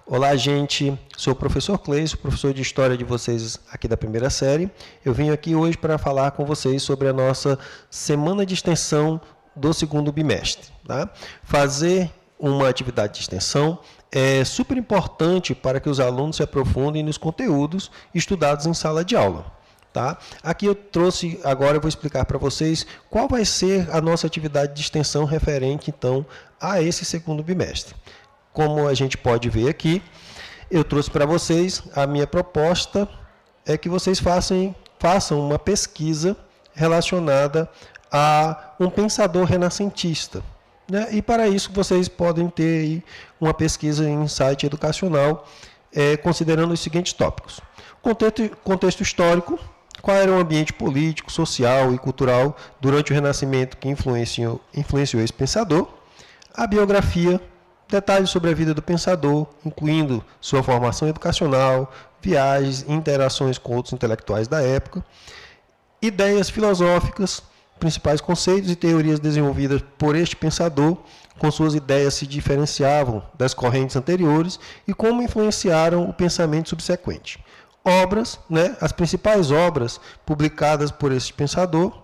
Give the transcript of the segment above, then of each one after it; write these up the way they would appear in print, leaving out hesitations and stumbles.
Olá, gente. Sou o professor Cleison, professor de História de vocês aqui da primeira série. Eu vim aqui hoje para falar com vocês sobre a nossa semana de extensão do segundo bimestre. Tá? Fazer uma atividade de extensão é super importante para que os alunos se aprofundem nos conteúdos estudados em sala de aula. Tá? Aqui eu trouxe, agora eu vou explicar para vocês qual vai ser a nossa atividade de extensão referente, então, a esse segundo bimestre. Como a gente pode ver aqui, eu trouxe para vocês, a minha proposta é que vocês façam uma pesquisa relacionada a um pensador renascentista. Né? E para isso vocês podem ter aí uma pesquisa em site educacional, considerando os seguintes tópicos. Contexto histórico, qual era o ambiente político, social e cultural durante o Renascimento que influenciou esse pensador. A biografia, detalhes sobre a vida do pensador, incluindo sua formação educacional, viagens e interações com outros intelectuais da época. Ideias filosóficas, principais conceitos e teorias desenvolvidas por este pensador, com suas ideias se diferenciavam das correntes anteriores e como influenciaram o pensamento subsequente. Obras, né, as principais obras publicadas por este pensador,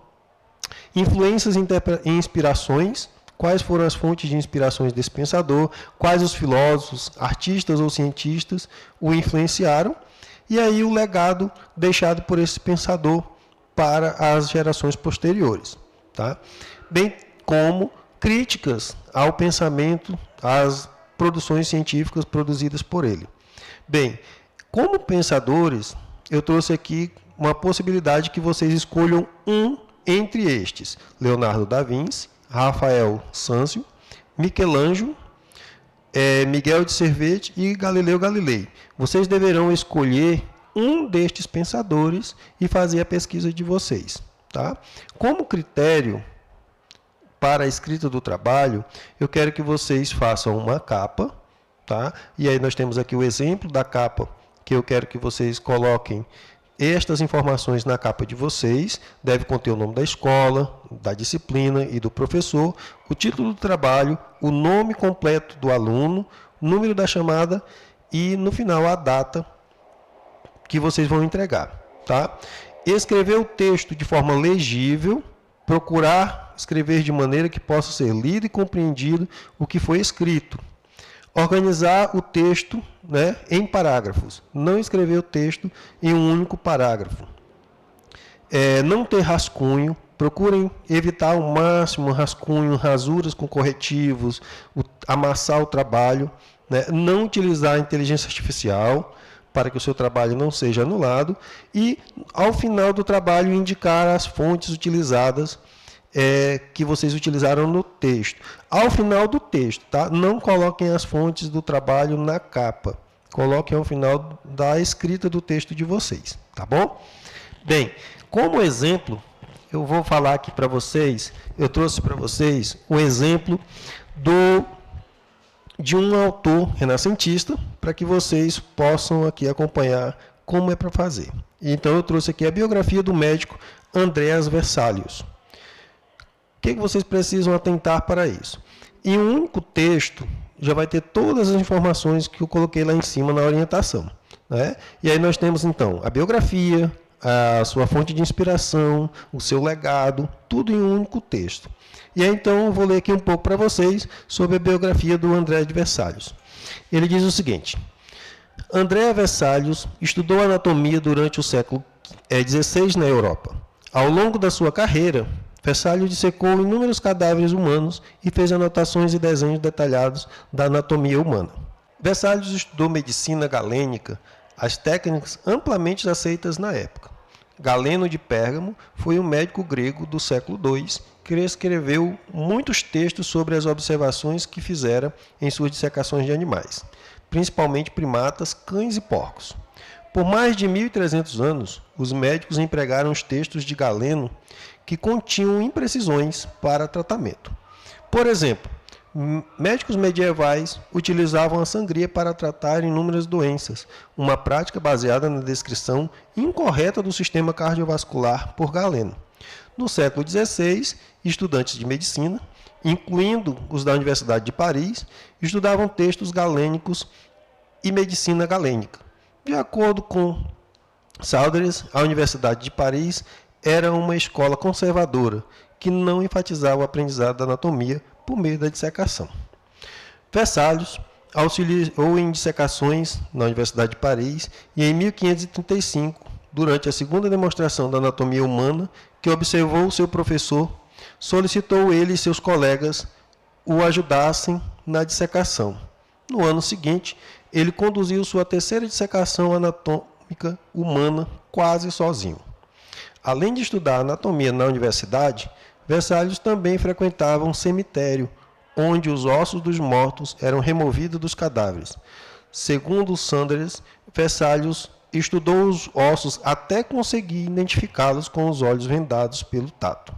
influências e inspirações, quais foram as fontes de inspirações desse pensador, quais os filósofos, artistas ou cientistas o influenciaram, e aí o legado deixado por esse pensador para as gerações posteriores. Tá? Bem como críticas ao pensamento, às produções científicas produzidas por ele. Bem, como pensadores, eu trouxe aqui uma possibilidade que vocês escolham um entre estes: Leonardo da Vinci, Rafael Sanzio, Michelangelo, Miguel de Cervantes e Galileu Galilei. Vocês deverão escolher um destes pensadores e fazer a pesquisa de vocês. Tá? Como critério para a escrita do trabalho, eu quero que vocês façam uma capa. Tá? E aí nós temos aqui o exemplo da capa, que eu quero que vocês coloquem estas informações na capa de vocês. Deve conter o nome da escola, da disciplina e do professor, o título do trabalho, o nome completo do aluno, o número da chamada e, no final, a data que vocês vão entregar. Tá? Escrever o texto de forma legível, procurar escrever de maneira que possa ser lido e compreendido o que foi escrito. Organizar o texto, né, em parágrafos. Não escrever o texto em um único parágrafo. Não ter rascunho. Procurem evitar ao máximo rascunho, rasuras com corretivos, amassar o trabalho. Né? Não utilizar a inteligência artificial para que o seu trabalho não seja anulado. E, ao final do trabalho, indicar as fontes utilizadas que vocês utilizaram no texto. Ao final do texto, tá? Não coloquem as fontes do trabalho na capa. Coloquem ao final da escrita do texto de vocês, tá bom? Bem, como exemplo, eu vou falar aqui para vocês, eu trouxe para vocês um exemplo de um autor renascentista, para que vocês possam aqui acompanhar como é para fazer. Então, eu trouxe aqui a biografia do médico Andreas Vesalius. O que vocês precisam atentar para isso? Em um único texto, já vai ter todas as informações que eu coloquei lá em cima na orientação. Né? E aí nós temos, então, a biografia, a sua fonte de inspiração, o seu legado, tudo em um único texto. E aí, então, eu vou ler aqui um pouco para vocês sobre a biografia do André de Vesalius. Ele diz o seguinte: André Vesalius estudou anatomia durante o século XVI na Europa. Ao longo da sua carreira, Vesalius dissecou inúmeros cadáveres humanos e fez anotações e desenhos detalhados da anatomia humana. Vesalius estudou medicina galênica, as técnicas amplamente aceitas na época. Galeno de Pérgamo foi um médico grego do século II que escreveu muitos textos sobre as observações que fizera em suas dissecações de animais, principalmente primatas, cães e porcos. Por mais de 1.300 anos, os médicos empregaram os textos de Galeno que continham imprecisões para tratamento. Por exemplo, médicos medievais utilizavam a sangria para tratar inúmeras doenças, uma prática baseada na descrição incorreta do sistema cardiovascular por Galeno. No século XVI, estudantes de medicina, incluindo os da Universidade de Paris, estudavam textos galênicos e medicina galênica. De acordo com Saunders, a Universidade de Paris era uma escola conservadora que não enfatizava o aprendizado da anatomia por meio da dissecação. Vesalius auxiliou em dissecações na Universidade de Paris e em 1535, durante a segunda demonstração da anatomia humana, que observou seu professor, solicitou ele e seus colegas o ajudassem na dissecação. No ano seguinte, ele conduziu sua terceira dissecação anatômica humana quase sozinho. Além de estudar anatomia na universidade, Vesalius também frequentava um cemitério, onde os ossos dos mortos eram removidos dos cadáveres. Segundo Saunders, Vesalius estudou os ossos até conseguir identificá-los com os olhos vendados pelo tato.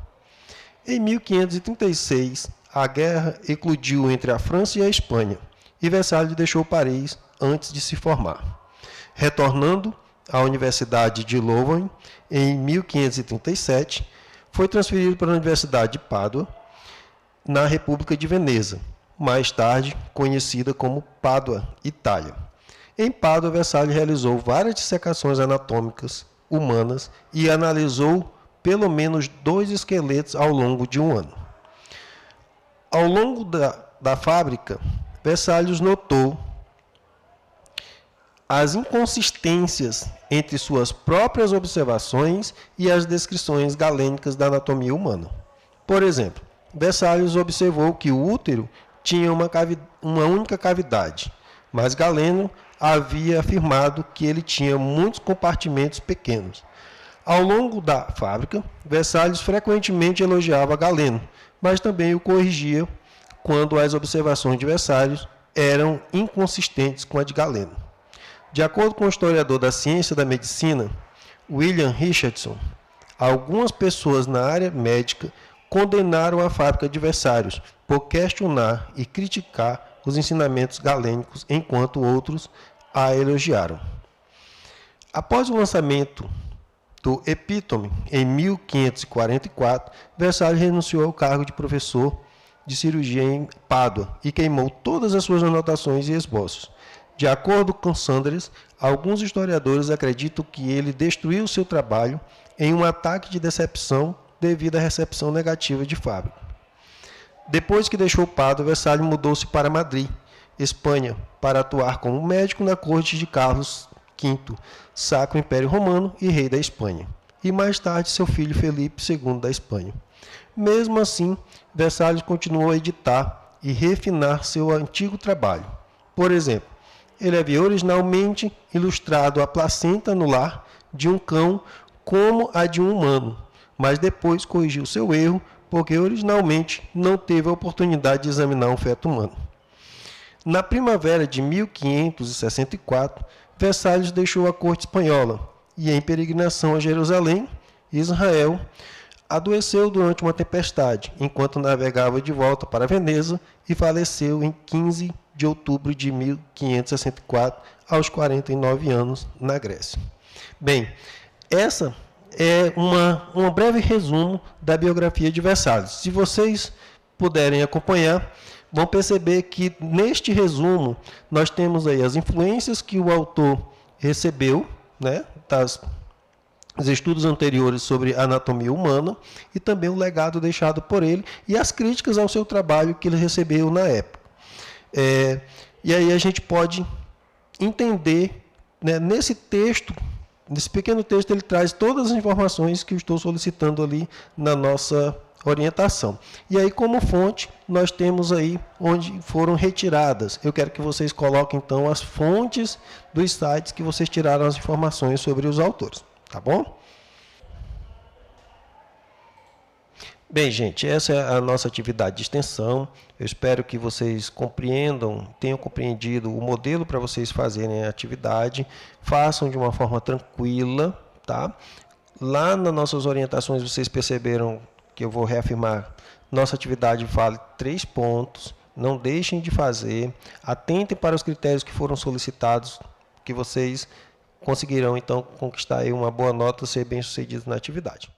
Em 1536, a guerra eclodiu entre a França e a Espanha, e Vesalius deixou Paris antes de se formar. Retornando à Universidade de Louvain, em 1537, foi transferido para a Universidade de Pádua, na República de Veneza, mais tarde conhecida como Pádua, Itália. Em Pádua, Vesalius realizou várias dissecações anatômicas humanas e analisou pelo menos 2 esqueletos ao longo de um ano. Ao longo da fábrica, Vesalius notou as inconsistências entre suas próprias observações e as descrições galênicas da anatomia humana. Por exemplo, Vesalius observou que o útero tinha uma única cavidade, mas Galeno havia afirmado que ele tinha muitos compartimentos pequenos. Ao longo da fábrica, Vesalius frequentemente elogiava Galeno, mas também o corrigia quando as observações de Vesalius eram inconsistentes com a de Galeno. De acordo com o historiador da ciência da medicina, William Richardson, algumas pessoas na área médica condenaram a fábrica de Vesalius por questionar e criticar os ensinamentos galênicos, enquanto outros a elogiaram. Após o lançamento do Epítome, em 1544, Vesalius renunciou ao cargo de professor de cirurgia em Pádua e queimou todas as suas anotações e esboços. De acordo com Saunders, alguns historiadores acreditam que ele destruiu seu trabalho em um ataque de decepção devido à recepção negativa de fábrica. Depois que deixou Pádua, Vesalius mudou-se para Madrid, Espanha, para atuar como médico na corte de Carlos V, Sacro Império Romano e rei da Espanha, e mais tarde seu filho Felipe II da Espanha. Mesmo assim, Vesalius continuou a editar e refinar seu antigo trabalho. Por exemplo, ele havia originalmente ilustrado a placenta anular de um cão como a de um humano, mas depois corrigiu seu erro porque originalmente não teve a oportunidade de examinar um feto humano. Na primavera de 1564, Vesalius deixou a corte espanhola e, em peregrinação a Jerusalém, Israel, adoeceu durante uma tempestade, enquanto navegava de volta para Veneza e faleceu em 15 de outubro de 1564, aos 49 anos, na Grécia. Bem, essa é um breve resumo da biografia de Vesalius. Se vocês puderem acompanhar, vão perceber que neste resumo nós temos aí as influências que o autor recebeu, né, os estudos anteriores sobre anatomia humana e também o legado deixado por ele e as críticas ao seu trabalho que ele recebeu na época. E aí a gente pode entender, né, nesse texto, nesse pequeno texto, ele traz todas as informações que eu estou solicitando ali na nossa orientação. E aí, como fonte, nós temos aí onde foram retiradas. Eu quero que vocês coloquem, então, as fontes dos sites que vocês tiraram as informações sobre os autores. Tá bom? Bem, gente, essa é a nossa atividade de extensão. Eu espero que vocês compreendam, tenham compreendido o modelo para vocês fazerem a atividade. Façam de uma forma tranquila, tá? Lá nas nossas orientações, vocês perceberam que eu vou reafirmar, nossa atividade vale 3 pontos. Não deixem de fazer. Atentem para os critérios que foram solicitados, que vocês conseguirão, então, conquistar aí uma boa nota e ser bem-sucedidos na atividade.